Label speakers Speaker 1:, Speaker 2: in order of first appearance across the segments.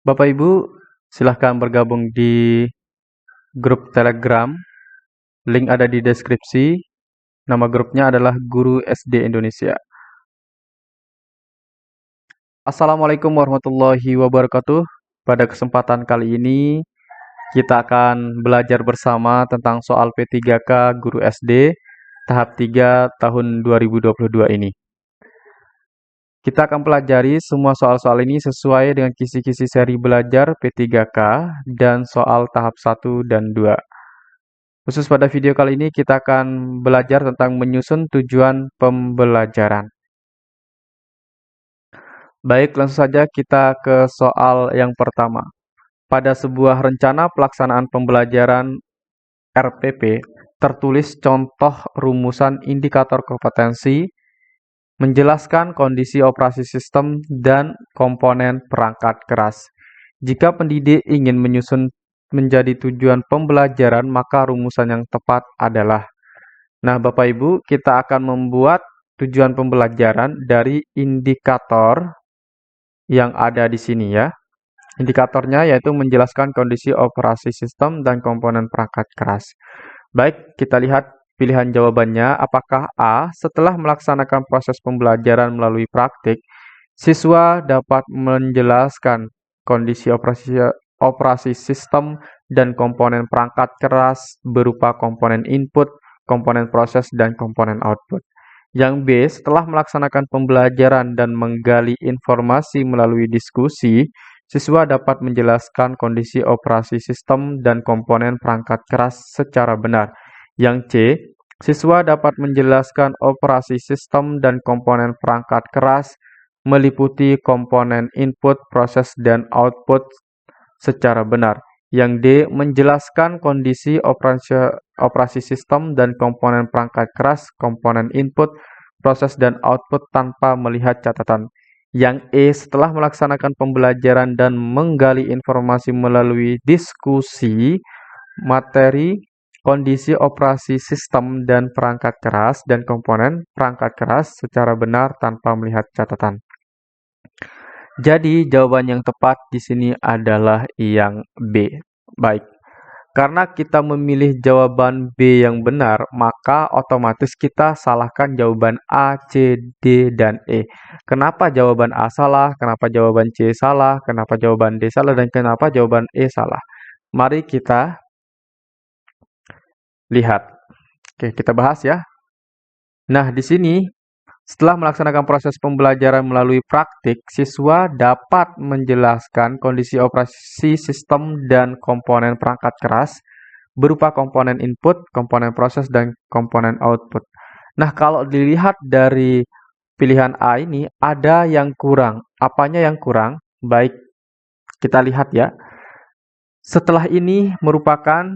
Speaker 1: Bapak Ibu, silahkan bergabung di grup Telegram. Link ada di deskripsi. Nama grupnya adalah Guru SD Indonesia. Assalamualaikum warahmatullahi wabarakatuh. Pada kesempatan kali ini, kita akan belajar bersama tentang soal P3K Guru SD tahap 3 tahun 2022 ini. Kita akan pelajari semua soal-soal ini sesuai dengan kisi-kisi seri belajar P3K dan soal tahap 1 dan 2. Khusus pada video kali ini kita akan belajar tentang menyusun tujuan pembelajaran. Baik, langsung saja kita ke soal yang pertama. Pada sebuah rencana pelaksanaan pembelajaran RPP, tertulis contoh rumusan indikator kompetensi, menjelaskan kondisi operasi sistem dan komponen perangkat keras. Jika pendidik ingin menyusun menjadi tujuan pembelajaran, maka rumusan yang tepat adalah. Nah, Bapak Ibu, kita akan membuat tujuan pembelajaran dari indikator yang ada di sini ya. Indikatornya yaitu menjelaskan kondisi operasi sistem dan komponen perangkat keras. Baik, kita lihat pilihan jawabannya. Apakah A, setelah melaksanakan proses pembelajaran melalui praktik, siswa dapat menjelaskan kondisi operasi sistem dan komponen perangkat keras berupa komponen input, komponen proses, dan komponen output. Yang B, setelah melaksanakan pembelajaran dan menggali informasi melalui diskusi, siswa dapat menjelaskan kondisi operasi sistem dan komponen perangkat keras secara benar. Yang C, siswa dapat menjelaskan operasi sistem dan komponen perangkat keras meliputi komponen input, proses, dan output secara benar. Yang D, menjelaskan kondisi operasi sistem dan komponen perangkat keras, komponen input, proses, dan output tanpa melihat catatan. Yang E, setelah melaksanakan pembelajaran dan menggali informasi melalui diskusi, materi, kondisi operasi sistem dan perangkat keras, dan komponen perangkat keras secara benar tanpa melihat catatan. Jadi, jawaban yang tepat di sini adalah yang B. Baik, karena kita memilih jawaban B yang benar, maka otomatis kita salahkan jawaban A, C, D, dan E. Kenapa jawaban A salah? Kenapa jawaban C salah? Kenapa jawaban D salah? Dan kenapa jawaban E salah? Mari kita lihat. Oke, kita bahas ya. Nah, di sini setelah melaksanakan proses pembelajaran melalui praktik, siswa dapat menjelaskan kondisi operasi sistem dan komponen perangkat keras berupa komponen input, komponen proses, dan komponen output. Nah, kalau dilihat dari pilihan A ini, ada yang kurang. Apanya yang kurang? Baik, kita lihat ya. Setelah ini merupakan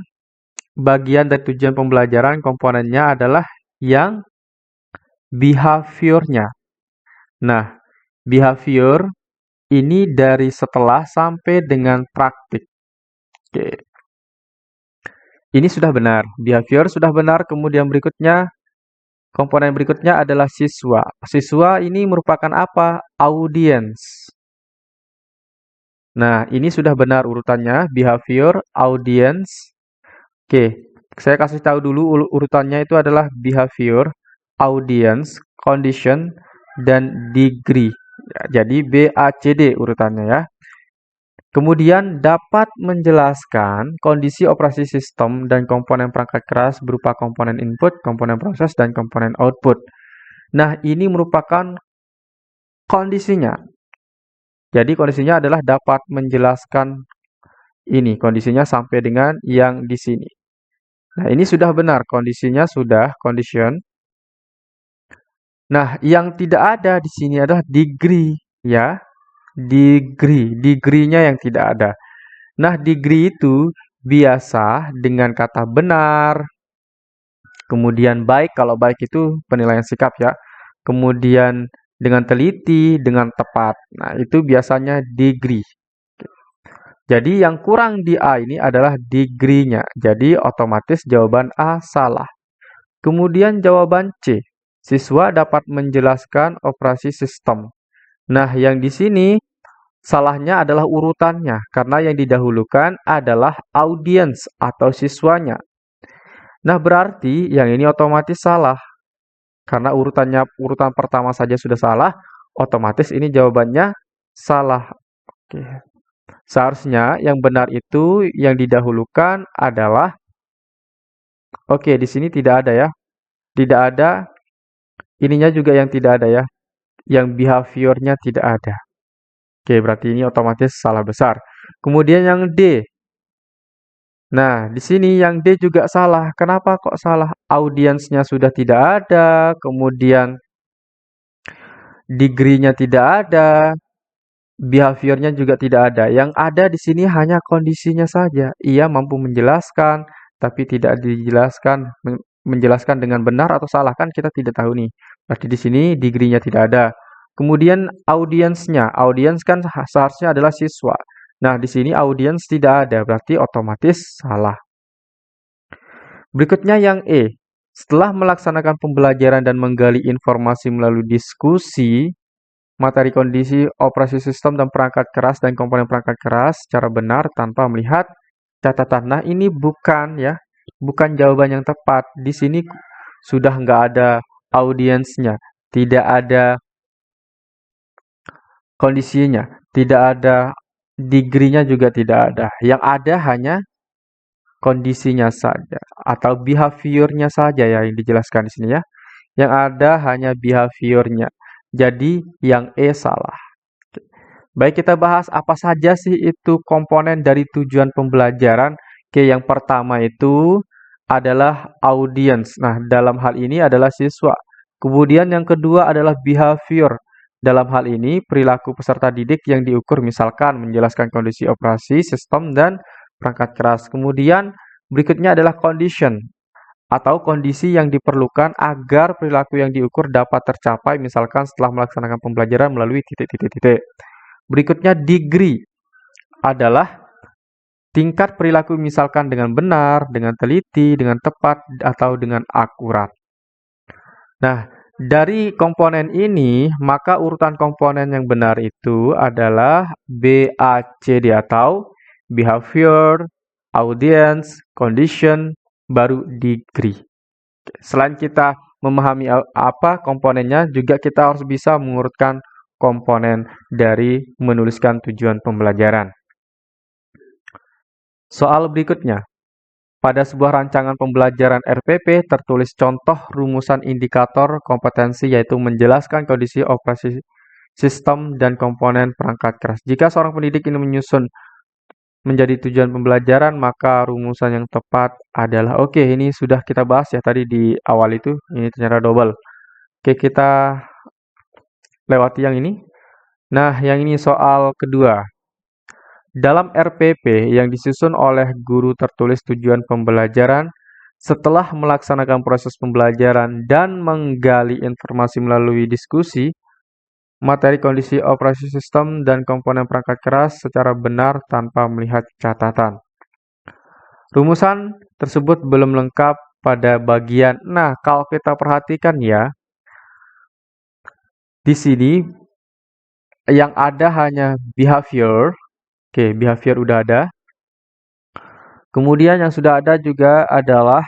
Speaker 1: bagian dari tujuan pembelajaran, komponennya adalah yang behavior-nya. Nah, behavior ini dari setelah sampai dengan praktik. Oke. Ini sudah benar. Behavior sudah benar. Kemudian berikutnya, komponen berikutnya adalah siswa. Siswa ini merupakan apa? Audience. Nah, ini sudah benar urutannya. Behavior, audience. Oke, saya kasih tahu dulu urutannya itu adalah behavior, audience, condition, dan degree. Ya, jadi B, A, C, D urutannya ya. Kemudian dapat menjelaskan kondisi operasi sistem dan komponen perangkat keras berupa komponen input, komponen proses, dan komponen output. Nah, ini merupakan kondisinya. Jadi kondisinya adalah dapat menjelaskan ini, kondisinya sampai dengan yang di sini. Nah, ini sudah benar, kondisinya sudah, condition. Nah, yang tidak ada di sini adalah degree, ya. Degree-nya yang tidak ada. Nah, degree itu biasa dengan kata benar, kemudian baik, kalau baik itu penilaian sikap ya. Kemudian dengan teliti, dengan tepat. Nah, itu biasanya degree. Jadi yang kurang di A ini adalah degree-nya. Jadi otomatis jawaban A salah. Kemudian jawaban C. Siswa dapat menjelaskan operasi sistem. Nah, yang di sini Salahnya adalah urutannya, karena yang didahulukan adalah audiens atau siswanya. Nah, berarti yang ini otomatis salah. Karena urutan pertama saja sudah salah, otomatis ini jawabannya salah. Oke. Seharusnya yang benar itu yang didahulukan adalah, oke, di sini tidak ada ya. Tidak ada, ininya juga yang tidak ada ya. Yang behaviornya tidak ada. Oke, berarti ini otomatis salah besar. Kemudian yang D. Nah, di sini yang D juga salah. Kenapa kok salah? Audiensnya sudah tidak ada, kemudian degree-nya tidak ada, behaviornya juga tidak ada. Yang ada di sini hanya kondisinya saja. Ia mampu menjelaskan, tapi tidak dijelaskan menjelaskan dengan benar atau salah kan kita tidak tahu nih. Berarti di sini degree-nya tidak ada. Kemudian audiensnya, audiens kan seharusnya adalah siswa. Nah, di sini audiens tidak ada, berarti otomatis salah. Berikutnya yang E. Setelah melaksanakan pembelajaran dan menggali informasi melalui diskusi, materi kondisi operasi sistem dan perangkat keras dan komponen perangkat keras secara benar tanpa melihat catatan. Nah, ini bukan jawaban yang tepat. Di sini sudah nggak ada audiensnya, tidak ada kondisinya, tidak ada degree-nya juga tidak ada. Yang ada hanya kondisinya saja atau behaviornya saja ya yang dijelaskan di sini ya. Yang ada hanya behaviornya. Jadi yang E salah. Baik, kita bahas apa saja sih itu komponen dari tujuan pembelajaran. Oke, yang pertama itu adalah audience. Nah, dalam hal ini adalah siswa. Kemudian yang kedua adalah behavior. Dalam hal ini perilaku peserta didik yang diukur misalkan menjelaskan kondisi operasi, sistem, dan perangkat keras. Kemudian berikutnya adalah condition atau kondisi yang diperlukan agar perilaku yang diukur dapat tercapai misalkan setelah melaksanakan pembelajaran melalui titik-titik-titik. Berikutnya degree adalah tingkat perilaku misalkan dengan benar, dengan teliti, dengan tepat, atau dengan akurat. Nah, dari komponen ini, maka urutan komponen yang benar itu adalah BACD atau behavior, audience, condition, baru degree. Selain kita memahami apa komponennya, juga kita harus bisa mengurutkan komponen dari menuliskan tujuan pembelajaran. Soal berikutnya. Pada sebuah rancangan pembelajaran RPP tertulis contoh rumusan indikator kompetensi yaitu menjelaskan kondisi operasi sistem dan komponen perangkat keras. Jika seorang pendidik ini menyusun menjadi tujuan pembelajaran, maka rumusan yang tepat adalah oke, ini sudah kita bahas ya tadi di awal itu, ini ternyata double. Oke, kita lewati yang ini. Nah, yang ini soal kedua. Dalam RPP yang disusun oleh guru tertulis tujuan pembelajaran, setelah melaksanakan proses pembelajaran dan menggali informasi melalui diskusi, materi kondisi operasi sistem dan komponen perangkat keras secara benar tanpa melihat catatan. Rumusan tersebut belum lengkap pada bagian. Nah, kalau kita perhatikan ya, di sini yang ada hanya behavior. Oke, behavior udah ada. Kemudian yang sudah ada juga adalah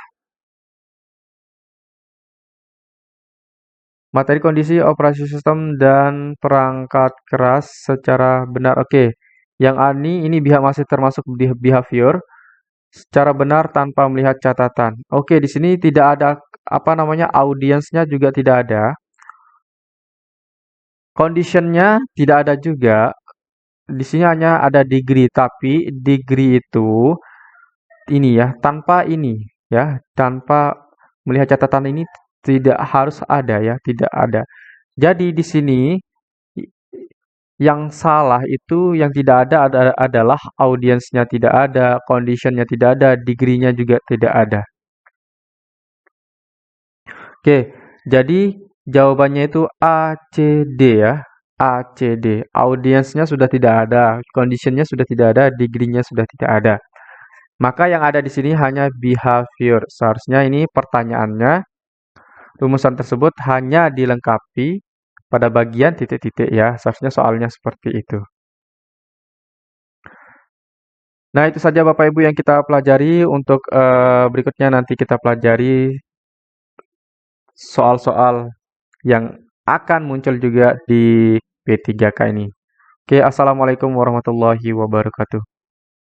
Speaker 1: materi kondisi operasi sistem dan perangkat keras secara benar. Oke, yang ini masih termasuk behavior secara benar tanpa melihat catatan. Oke, di sini tidak ada audiensnya juga tidak ada. Conditionnya tidak ada juga. Di sini hanya ada degree, tapi degree itu ini ya, tanpa melihat catatan ini tidak harus ada ya, tidak ada. Jadi di sini yang salah itu yang tidak ada adalah audiensnya tidak ada, conditionnya tidak ada, degree-nya juga tidak ada. Oke, jadi jawabannya itu A, C, D ya. A, C, D. Audiensnya sudah tidak ada, conditionnya sudah tidak ada, degree-nya sudah tidak ada. Maka yang ada di sini hanya behavior. Seharusnya ini pertanyaannya, rumusan tersebut hanya dilengkapi pada bagian titik-titik ya. Seharusnya soalnya seperti itu. Nah, itu saja Bapak Ibu yang kita pelajari. Untuk berikutnya nanti kita pelajari soal-soal yang akan muncul juga di P3K ini. Oke, assalamualaikum warahmatullahi wabarakatuh.